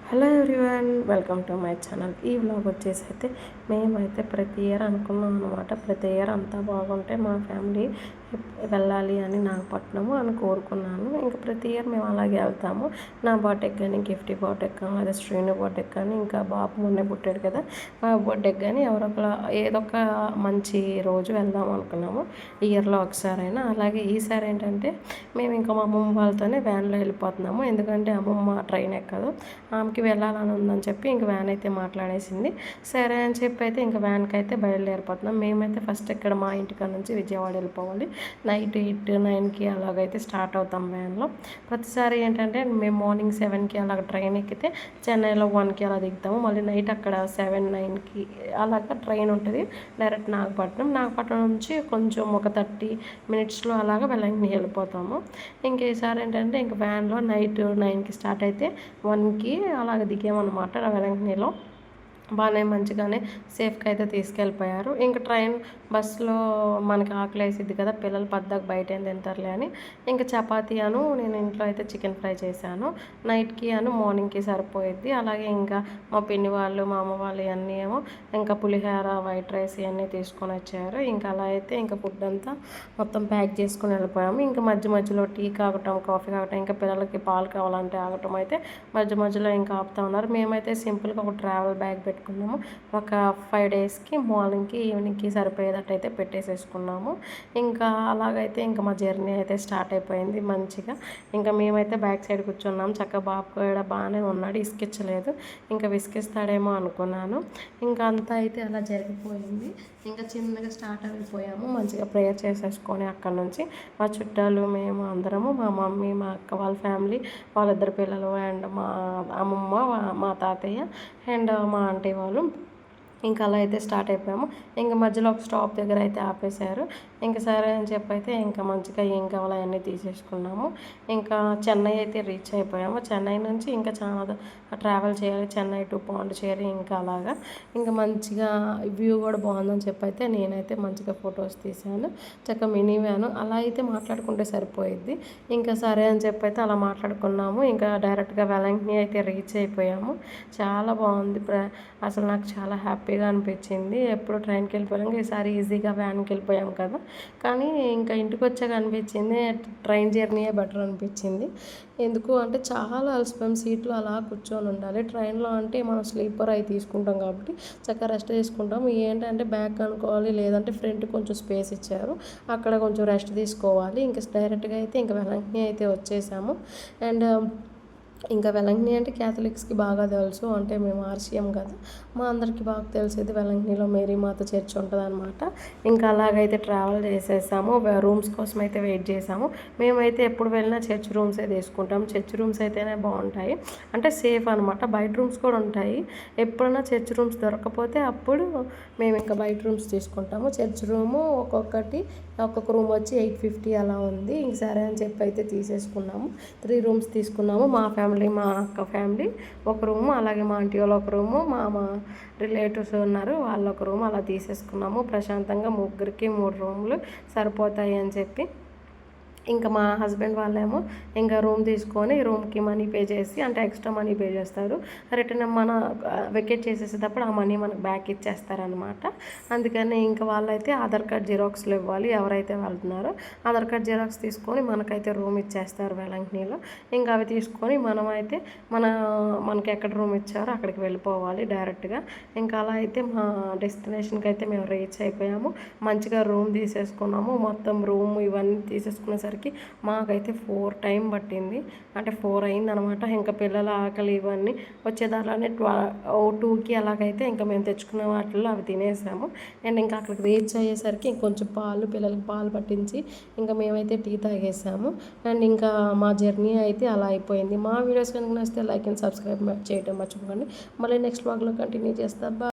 Hello everyone, welcome to my channel. ఈ vlog వచ్చేసి అయితే మేమైతే ప్రతి ఇయర్ అనుకున్నాం అనమాట. ప్రతి ఇయర్ అంతా బాగుంటే మా ఫ్యామిలీ వెళ్ళాలి అని నాగపట్నము అని కోరుకున్నాను. ఇంకా ప్రతి ఇయర్ మేము అలాగే వెళ్తాము. నా బర్త్డేకి కానీ, గిఫ్ట్ బర్త్డేకి కానీ, లేదా శ్రీను బర్త్డేకి కానీ, ఇంకా బాబు మొన్నే పుట్టాడు కదా, బాబు బర్త్డేకి కానీ ఏదో ఒక మంచి రోజు వెళ్దాం అనుకున్నాము ఇయర్లో ఒకసారైనా. అలాగే ఈసారి ఏంటంటే మేము ఇంకా మా అమ్మమ్మ వాళ్ళతోనే వ్యాన్లో వెళ్ళిపోతున్నాము. ఎందుకంటే అమ్మమ్మ ట్రైన్ ఎక్కదు, ఆమెకి వెళ్ళాలని ఉందని చెప్పి ఇంక వ్యాన్ అయితే మాట్లాడేసింది. సరే అని చెప్పి అయితే ఇంక వ్యాన్కి అయితే బయలుదేరిపోతున్నాం. మేమైతే ఫస్ట్ ఇక్కడ మా ఇంటికాడ నుంచి విజయవాడ వెళ్ళిపోవాలి. నైట్ 8-9కి అలాగైతే స్టార్ట్ అవుతాం వ్యాన్లో. ప్రతిసారి ఏంటంటే మేము మార్నింగ్ 7కి అలాగ ట్రైన్ ఎక్కితే చెన్నైలో 1కి అలా దిగుతాము. మళ్ళీ నైట్ అక్కడ 7-9కి అలాగ ట్రైన్ ఉంటుంది డైరెక్ట్ నాగపట్నం నుంచి కొంచెం ఒక 30 మినిట్స్లో అలాగ వెళ్ళిపోతాము. ఇంక ఈసారి ఏంటంటే ఇంక వ్యాన్లో నైట్ 9కి స్టార్ట్ అయితే 1కి అలాగ దిగామన్నమాట వెలంకనీలో. బాగానే మంచిగానే సేఫ్గా అయితే తీసుకెళ్ళిపోయారు. ఇంకా ట్రైన్ బస్సులో మనకి ఆకలి వేసిద్ది కదా, పిల్లలు పద్దాక బయట ఏం తింటారులే అని ఇంకా చపాతీ నేను ఇంట్లో అయితే చికెన్ ఫ్రై చేశాను. నైట్కి మార్నింగ్కి సరిపోయిద్ది. అలాగే ఇంకా మా పిన్ని వాళ్ళు, మా అమ్మ వాళ్ళు ఇవన్నీ ఏమో ఇంకా పులిహోర, వైట్ రైస్ ఇవన్నీ తీసుకొని వచ్చారు. ఇంకా అలా అయితే ఇంకా ఫుడ్ అంతా మొత్తం ప్యాక్ చేసుకొని వెళ్ళిపోయాము. ఇంకా మధ్యలో టీ కాగటం, కాఫీ కాగటం, ఇంకా పిల్లలకి పాలు కావాలంటే ఆగటం అయితే మధ్యలో ఇంకా ఆపుతా ఉన్నారు. మేమైతే సింపుల్గా ఒక ట్రావెల్ బ్యాగ్ పెట్టుకున్నాము. ఒక 5 డేస్కి మార్నింగ్కి ఈవినింగ్కి సరిపోయేటట్టు అయితే పెట్టేసేసుకున్నాము. ఇంకా అలాగైతే ఇంకా మా జర్నీ అయితే స్టార్ట్ అయిపోయింది మంచిగా. ఇంకా మేమైతే బ్యాక్ సైడ్ కూర్చున్నాము. చక్కగా బాబు కూడా బాగానే ఉన్నాడు, ఇసుకిచ్చలేదు. ఇంకా విసికిస్తాడేమో అనుకున్నాను. ఇంకా అంతా అయితే అలా జరిగిపోయింది. ఇంకా చిన్నగా స్టార్ట్ అయిపోయాము. మంచిగా ప్రేయర్ చేసేసుకొని అక్కడ నుంచి మా చుట్టాలు, మేము అందరము, మా మమ్మీ, మా అక్క వాళ్ళ ఫ్యామిలీ, వాళ్ళిద్దరు పిల్లలు అండ్ మా అమ్మమ్మ, మా తాతయ్య అండ్ మా ఆంటీ వాళ్ళు ఇంకా అలా అయితే స్టార్ట్ అయిపోయాము. ఇంకా మధ్యలో ఒక స్టాప్ దగ్గర అయితే ఆపేశారు. ఇంకా సరే అని చెప్పి అయితే ఇంకా మంచిగా ఏం కావాలో అవన్నీ తీసేసుకున్నాము. ఇంకా చెన్నై అయితే రీచ్ అయిపోయాము. చెన్నై నుంచి ఇంకా చాలా ట్రావెల్ చేయాలి, చెన్నై టు పాండిచేరి. ఇంకా అలాగా ఇంకా మంచిగా వ్యూ కూడా బాగుందని చెప్పి అయితే నేనైతే మంచిగా ఫొటోస్ తీశాను. చక్కగా మినీ వ్యాను అలా అయితే మాట్లాడుకుంటే సరిపోయిద్ది. ఇంకా సరే అని చెప్పి అయితే అలా మాట్లాడుకున్నాము. ఇంకా డైరెక్ట్గా వెలంకని అయితే రీచ్ అయిపోయాము. చాలా బాగుంది. అసలు నాకు చాలా హ్యాపీగా అనిపించింది. ఎప్పుడు ట్రైన్కి వెళ్ళిపోయాం, ఈసారి ఈజీగా వ్యాన్కి వెళ్ళిపోయాం కదా. కానీ ఇంకా ఇంటికి వచ్చాక అనిపించింది ట్రైన్ జర్నీయే బెటర్ అనిపించింది. ఎందుకు అంటే చాలా అలసిపోయాం. సీట్లో అలా కూర్చొని ఉండాలి. ట్రైన్లో అంటే మనం స్లీపర్ అవి తీసుకుంటాం కాబట్టి చక్కగా రెస్ట్ తీసుకుంటాం. ఏంటంటే బ్యాక్ అనుకోవాలి, లేదంటే ఫ్రంట్ కొంచెం స్పేస్ ఇచ్చారు, అక్కడ కొంచెం రెస్ట్ తీసుకోవాలి. ఇంకా డైరెక్ట్గా అయితే ఇంకా వెలంకని అయితే వచ్చేసాము. అండ్ ఇంకా వెలంకని అంటే క్యాథలిక్స్కి బాగా తెలుసు, అంటే మేము ఆర్సీఎం కదా, మా అందరికీ బాగా తెలిసేది వెలంకనిలో మేరీమాత చర్చ్ ఉంటుంది అనమాట. ఇంకా అలాగైతే ట్రావెల్ చేసేసాము. రూమ్స్ కోసం అయితే వెయిట్ చేసాము. మేమైతే ఎప్పుడు వెళ్ళినా చర్చ్ రూమ్సే తీసుకుంటాం. చర్చ్ రూమ్స్ అయితేనే బాగుంటాయి, అంటే సేఫ్ అనమాట. బయట రూమ్స్ కూడా ఉంటాయి. ఎప్పుడైనా చర్చ్ రూమ్స్ దొరకకపోతే అప్పుడు మేము ఇంకా బయట రూమ్స్ తీసుకుంటాము. చర్చ్ రూము ఒక్కొక్క రూమ్ వచ్చి 850 అలా ఉంది. ఇంక సరే అని చెప్పి అయితే తీసేసుకున్నాము. 3 రూమ్స్ తీసుకున్నాము. మా ఫ్యామిలీ, మా అక్క ఫ్యామిలీ ఒక రూము, అలాగే మా ఆంటీ వాళ్ళు ఒక రూము, మా రిలేటివ్స్ ఉన్నారు వాళ్ళు ఒక రూము, అలా తీసేసుకున్నాము. ప్రశాంతంగా ముగ్గురికి 3 రూములు సరిపోతాయి అని చెప్పి ఇంకా మా హస్బెండ్ వాళ్ళేమో ఇంకా రూమ్ తీసుకొని రూమ్కి మనీ పే చేసి, అంటే ఎక్స్ట్రా మనీ పే చేస్తారు. రిటర్న్ మన వెకేట్ చేసేసేటప్పుడు ఆ మనీ మనకు బ్యాక్ ఇచ్చేస్తారనమాట. అందుకని ఇంకా వాళ్ళైతే ఆధార్ కార్డ్ జిరాక్స్లు ఇవ్వాలి. ఎవరైతే వెళ్తున్నారో ఆధార్ కార్డ్ జిరాక్స్ తీసుకొని మనకైతే రూమ్ ఇచ్చేస్తారు వెలంకనీలో. ఇంకా అవి తీసుకొని మనమైతే మనకి ఎక్కడ రూమ్ ఇచ్చారో అక్కడికి వెళ్ళిపోవాలి డైరెక్ట్గా. ఇంకా అలా అయితే మా డెస్టినేషన్కి అయితే మేము రీచ్ అయిపోయాము. మంచిగా రూమ్ తీసేసుకున్నాము. మొత్తం రూమ్ ఇవన్నీ తీసేసుకునేసరికి మాకైతే 4 టైం పట్టింది, అంటే 4 అయిందనమాట. ఇంకా పిల్లల ఆకలి ఇవన్నీ వచ్చేదారానే 2కి అలాగైతే ఇంకా మేము తెచ్చుకున్న వాటిల్లో అవి తినేసాము. అండ్ ఇంకా అక్కడికి రీచ్ అయ్యేసరికి ఇంకొంచెం పిల్లలకి పాలు పట్టించి ఇంకా మేమైతే టీ తాగేసాము. అండ్ ఇంకా మా జర్నీ అయితే అలా అయిపోయింది. మా వీడియోస్ కనుక నచ్చితే లైక్ అండ్ సబ్స్క్రైబ్ చేయడం మర్చిపోకండి. మళ్ళీ నెక్స్ట్ వ్లాగ్లో కంటిన్యూ చేస్తా.